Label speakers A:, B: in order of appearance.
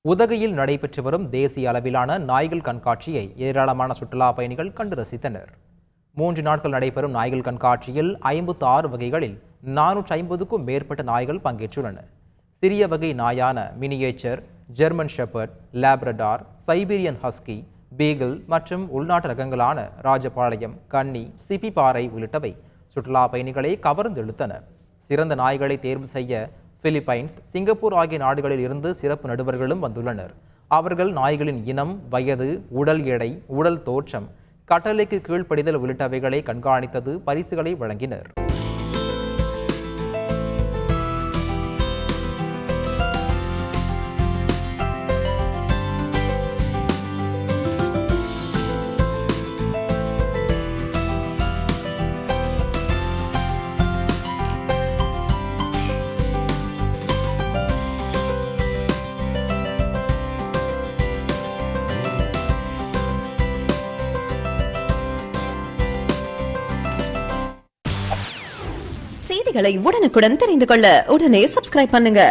A: உதகையில் நடைபெற்று வரும் தேசிய அளவிலான நாய்கள் கண்காட்சியை ஏராளமான சுற்றுலா பயணிகள் கண்டு ரசித்தனர். 3 நாட்கள் நடைபெறும் நாய்கள் கண்காட்சியில் 56 வகைகளில் 450க்கும் மேற்பட்ட நாய்கள் பங்கேற்றுள்ளன. சிறிய வகை நாயான miniature, German shepherd, Labrador, Siberian husky, beagle மற்றும் உள்நாட்டு ரகங்களான ராஜபாளையம், கன்னி, சிப்பிப்பாறை உள்ளிட்டவை சுற்றுலா பயணிகளை கவர்ந்தெழுத்தன. சிறந்த நாய்களை தேர்வு செய்ய பிலிப்பைன்ஸ், சிங்கப்பூர் ஆகிய நாடுகளில் இருந்து சிறப்பு நடுவர்களும் வந்துள்ளனர். அவர்கள் நாய்களின் இனம், வயது, உடல் எடை, உடல் தோற்றம், கட்டளைக்கு கீழ்ப்படிதல் உள்ளிட்டவைகளை கண்காணித்தது, பரிசுகளை வழங்கினர்.
B: செய்திகளை உடனுக்குடன் தெரிந்து கொள்ள உடனே சப்ஸ்கிரைப் பண்ணுங்க.